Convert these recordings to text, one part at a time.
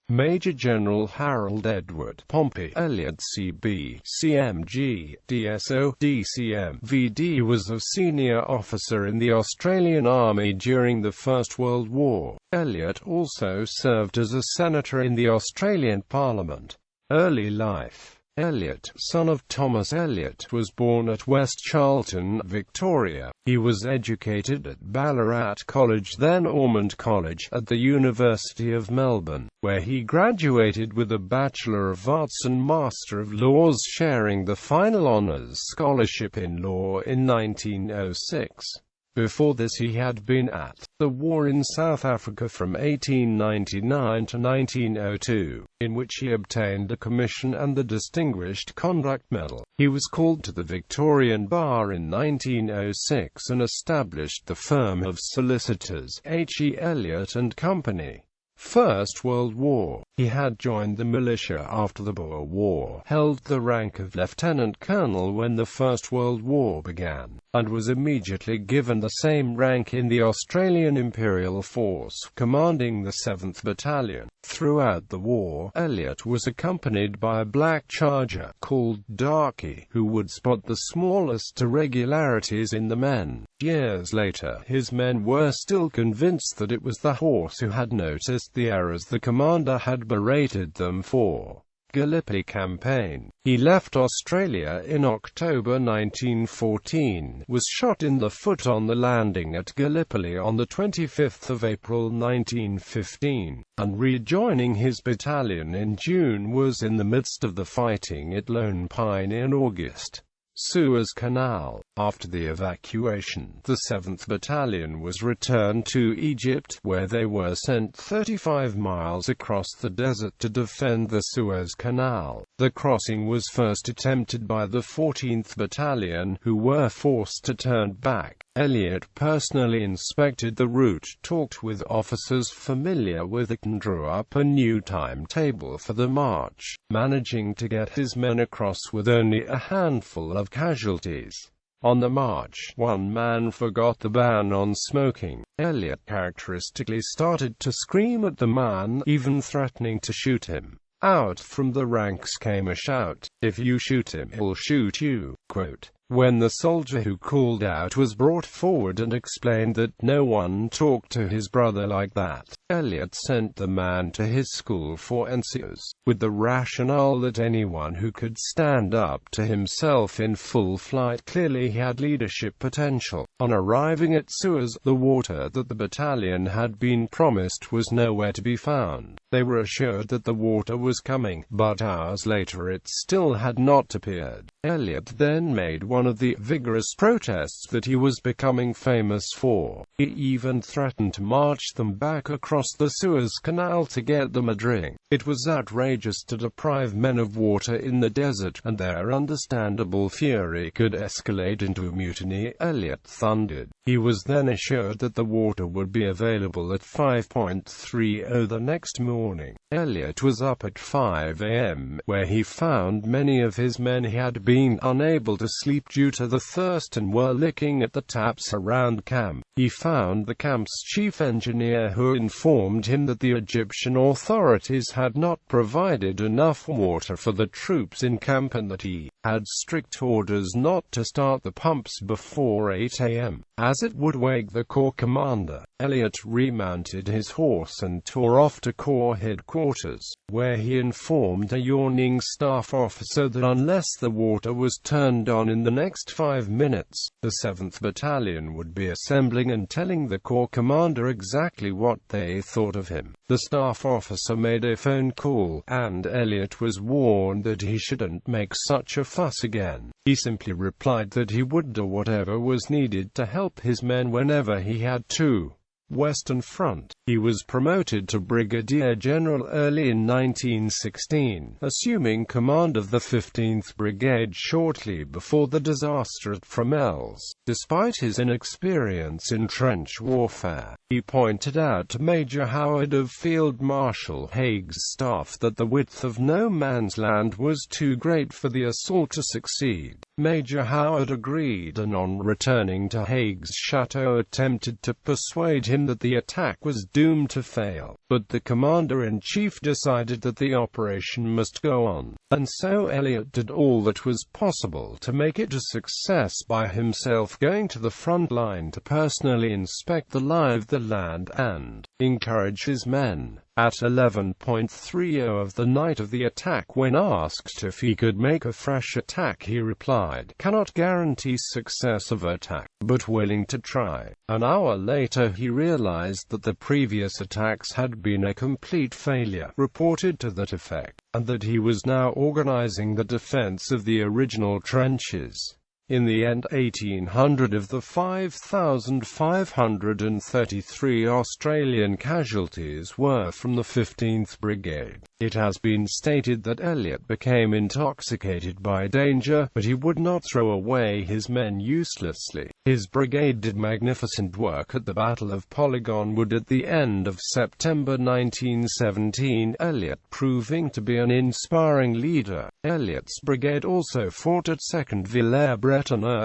Major General Harold Edward Pompey, Elliott CB, CMG, DSO, DCM, VD was a senior officer in the Australian Army during the First World War. Elliott also served as a senator in the Australian Parliament. Early life. Elliott, son of Thomas Elliott, was born at West Charlton, Victoria. He was educated at Ballarat College, then Ormond College, at the University of Melbourne, where he graduated with a Bachelor of Arts and Master of Laws, sharing the final honours scholarship in law in 1906. Before this he had been at the war in South Africa from 1899 to 1902, in which he obtained a commission and the Distinguished Conduct Medal. He was called to the Victorian bar in 1906 and established the firm of solicitors H.E. Elliott and Company. First World War. He had joined the militia after the Boer War, held the rank of lieutenant colonel when the First World War began, and was immediately given the same rank in the Australian Imperial Force, commanding the 7th Battalion. Throughout the war, Elliott was accompanied by a black charger, called Darky, who would spot the smallest irregularities in the men. Years later, his men were still convinced that it was the horse who had noticed the errors the commander had berated them for. Gallipoli Campaign. He left Australia in October 1914, was shot in the foot on the landing at Gallipoli on the 25th of April 1915, and rejoining his battalion in June was in the midst of the fighting at Lone Pine in August. Suez Canal. After the evacuation, the 7th Battalion was returned to Egypt, where they were sent 35 miles across the desert to defend the Suez Canal. The crossing was first attempted by the 14th Battalion, who were forced to turn back. Elliott personally inspected the route, talked with officers familiar with it and drew up a new timetable for the march, managing to get his men across with only a handful of casualties. On the march, one man forgot the ban on smoking. Elliott characteristically started to scream at the man, even threatening to shoot him. Out from the ranks came a shout, "If you shoot him, he'll shoot you." Quote. When the soldier who called out was brought forward and explained that no one talked to his brother like that, Elliott sent the man to his school for NCOs, with the rationale that anyone who could stand up to himself in full flight clearly had leadership potential. On arriving at Suez, the water that the battalion had been promised was nowhere to be found. They were assured that the water was coming, but hours later it still had not appeared. Elliott then made one of the vigorous protests that he was becoming famous for. He even threatened to march them back across the Suez Canal to get them a drink. It was outrageous to deprive men of water in the desert, and their understandable fury could escalate into a mutiny, Elliott thundered. He was then assured that the water would be available at 5:30 the next morning. Elliott was up at 5 a.m., where he found many of his men had been unable to sleep due to the thirst and were licking at the taps around camp. He found the camp's chief engineer, who informed him that the Egyptian authorities had not provided enough water for the troops in camp and that he had strict orders not to start the pumps before 8 a.m., as it would wake the corps commander. Elliott remounted his horse and tore off to Corps headquarters, where he informed a yawning staff officer that unless the water was turned on in the next 5 minutes, the 7th Battalion would be assembling and telling the corps commander exactly what they thought of him. The staff officer made a phone call, and Elliott was warned that he shouldn't make such a fuss again. He simply replied that he would do whatever was needed to help his men whenever he had to. Western Front. He was promoted to Brigadier General early in 1916, assuming command of the 15th Brigade shortly before the disaster at Fromelles. Despite his inexperience in trench warfare, he pointed out to Major Howard of Field Marshal Haig's staff that the width of no man's land was too great for the assault to succeed. Major Howard agreed, and on returning to Haig's chateau attempted to persuade him that the attack was doomed to fail. But the commander-in-chief decided that the operation must go on, and so Elliot did all that was possible to make it a success by himself going to the front line to personally inspect the lie of the land and encourage his men. At 11:30 of the night of the attack, when asked if he could make a fresh attack, he replied, "Cannot guarantee success of attack, but willing to try." An hour later he realized that the previous attacks had been a complete failure, reported to that effect, and that he was now organizing the defense of the original trenches. In the end, 1,800 of the 5,533 Australian casualties were from the 15th Brigade. It has been stated that Elliot became intoxicated by danger, but he would not throw away his men uselessly. His brigade did magnificent work at the Battle of Polygon Wood at the end of September 1917, Elliot proving to be an inspiring leader. Elliot's brigade also fought at 2nd Villers-Bretonneux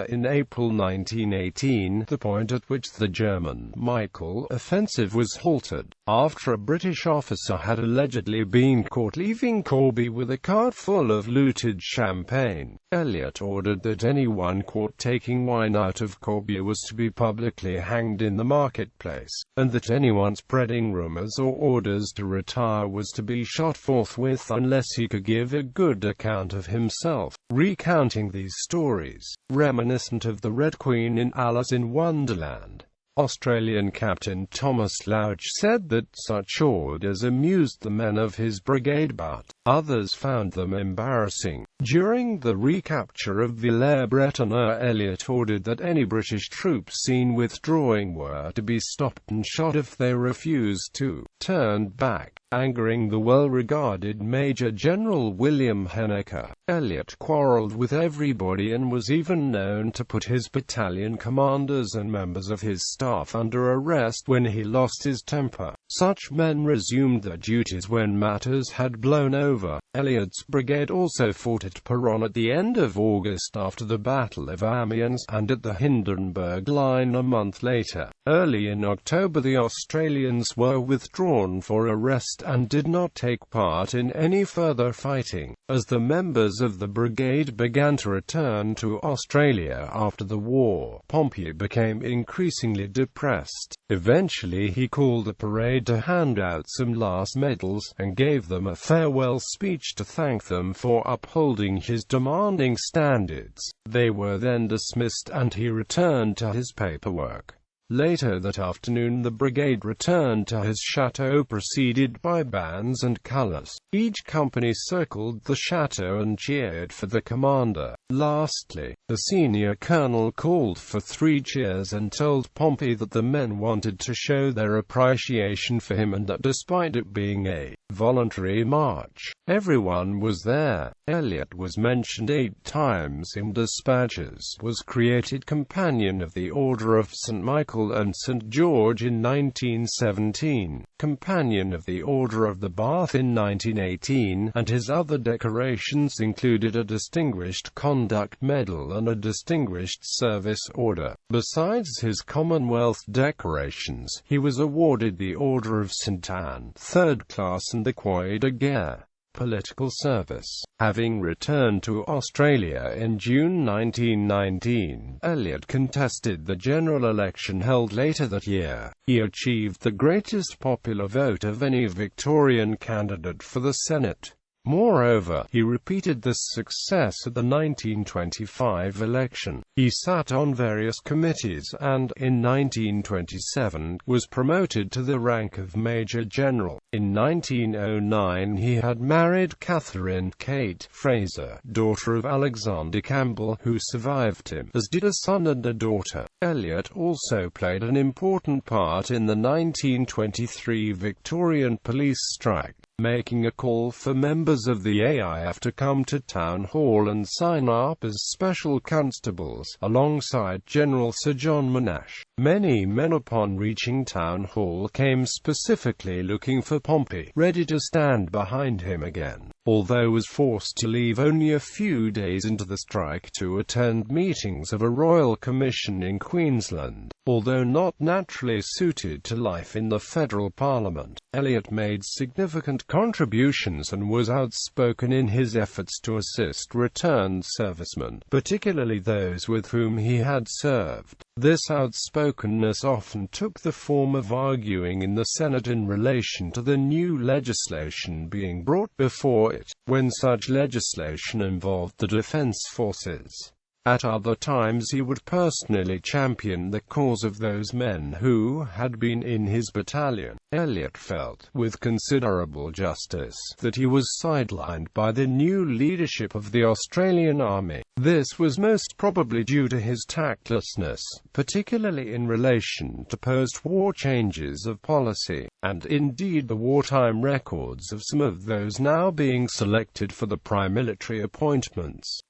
in April 1918, the point at which the German Michael offensive was halted, after a British officer had allegedly been caught leaving Corby with a cart full of looted champagne. Elliot ordered that anyone caught taking wine out of Corby was to be publicly hanged in the marketplace, and that anyone spreading rumors or orders to retire was to be shot forthwith unless he could give a good account of himself. Recounting these stories, reminiscent of the Red Queen in Alice in Wonderland, Australian Captain Thomas Louch said that such orders amused the men of his brigade, but others found them embarrassing. During the recapture of Villers-Bretonneux, Elliot ordered that any British troops seen withdrawing were to be stopped and shot if they refused to turn back, angering the well-regarded Major General William Henniker. Elliot quarreled with everybody and was even known to put his battalion commanders and members of his staff under arrest when he lost his temper. Such men resumed their duties when matters had blown over. Elliot's brigade also fought at Peronne at the end of August after the Battle of Amiens, and at the Hindenburg Line a month later. Early in October the Australians were withdrawn for a rest and did not take part in any further fighting. As the members of the brigade began to return to Australia after the war, Pompey became increasingly depressed. Eventually he called a parade to hand out some last medals, and gave them a farewell speech to thank them for upholding his demanding standards. They were then dismissed and he returned to his paperwork. Later that afternoon the brigade returned to his chateau preceded by bands and colours. Each company circled the chateau and cheered for the commander. Lastly, the senior colonel called for 3 cheers and told Pompey that the men wanted to show their appreciation for him and that despite it being a voluntary march, everyone was there. Elliot was mentioned 8 times in dispatches, was created Companion of the Order of St. Michael and St. George in 1917, Companion of the Order of the Bath in 1918, and his other decorations included a Distinguished Conduct Medal and a Distinguished Service Order. Besides his Commonwealth decorations, he was awarded the Order of St. Anne, 3rd class, and the Croix de Guerre. Political service. Having returned to Australia in June 1919, Elliot contested the general election held later that year. He achieved the greatest popular vote of any Victorian candidate for the Senate. Moreover, he repeated this success at the 1925 election. He sat on various committees and, in 1927, was promoted to the rank of Major General. In 1909 he had married Catherine Kate Fraser, daughter of Alexander Campbell, who survived him, as did a son and a daughter. Elliot also played an important part in the 1923 Victorian police strike. making a call for members of the AIF to come to Town Hall and sign up as special constables, alongside General Sir John Monash. Many men upon reaching Town Hall came specifically looking for Pompey, ready to stand behind him again, although was forced to leave only a few days into the strike to attend meetings of a royal commission in Queensland. Although not naturally suited to life in the federal parliament, Elliot made significant contributions and was outspoken in his efforts to assist returned servicemen, particularly those with whom he had served. This outspokenness often took the form of arguing in the Senate in relation to the new legislation being brought before it, when such legislation involved the defense forces. At other times he would personally champion the cause of those men who had been in his battalion. Elliot felt, with considerable justice, that he was sidelined by the new leadership of the Australian Army. This was most probably due to his tactlessness, particularly in relation to post-war changes of policy, and indeed the wartime records of some of those now being selected for the prime military appointments.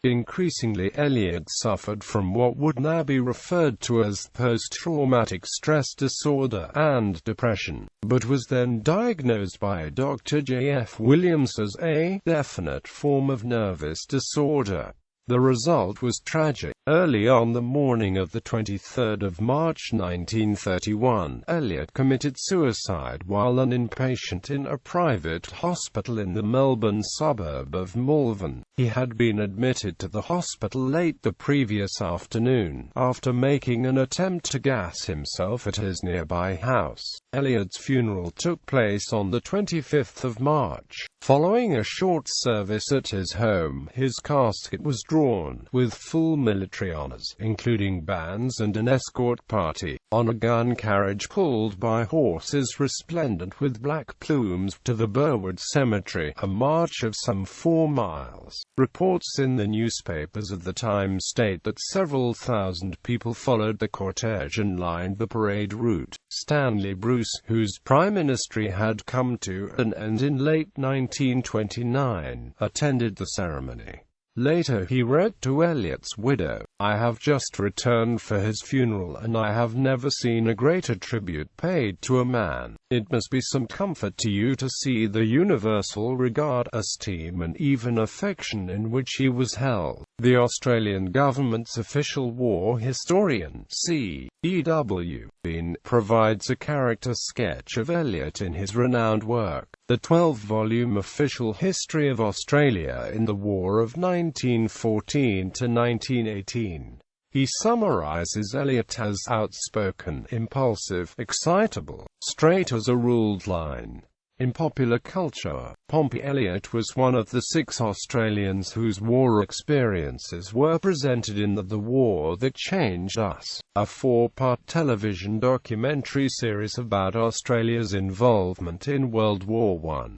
Increasingly, Elliot suffered from what would now be referred to as post-traumatic stress disorder and depression, but was then diagnosed by Dr. J.F. Williams as a definite form of nervous disorder. The result was tragic. Early on the morning of the 23rd of March 1931, Elliot committed suicide while an inpatient in a private hospital in the Melbourne suburb of Malvern. He had been admitted to the hospital late the previous afternoon, after making an attempt to gas himself at his nearby house. Elliot's funeral took place on the 25th of March. Following a short service at his home, his casket was drawn, with full military honors, including bands and an escort party, on a gun carriage pulled by horses resplendent with black plumes, to the Burwood Cemetery, a march of some 4 miles. Reports in the newspapers of the time state that several thousand people followed the cortege and lined the parade route. Stanley Bruce, whose prime ministry had come to an end in late 1929, attended the ceremony. Later he wrote to Elliot's widow, "I have just returned for his funeral and I have never seen a greater tribute paid to a man. It must be some comfort to you to see the universal regard, esteem and even affection in which he was held." The Australian government's official war historian, C.E.W. Bean, provides a character sketch of Elliot in his renowned work, the 12-volume Official History of Australia in the War of 1914 to 1918. He summarizes Elliot as outspoken, impulsive, excitable, straight as a ruled line. In popular culture, Pompey Elliot was one of the 6 Australians whose war experiences were presented in The War That Changed Us, a 4-part television documentary series about Australia's involvement in World War I.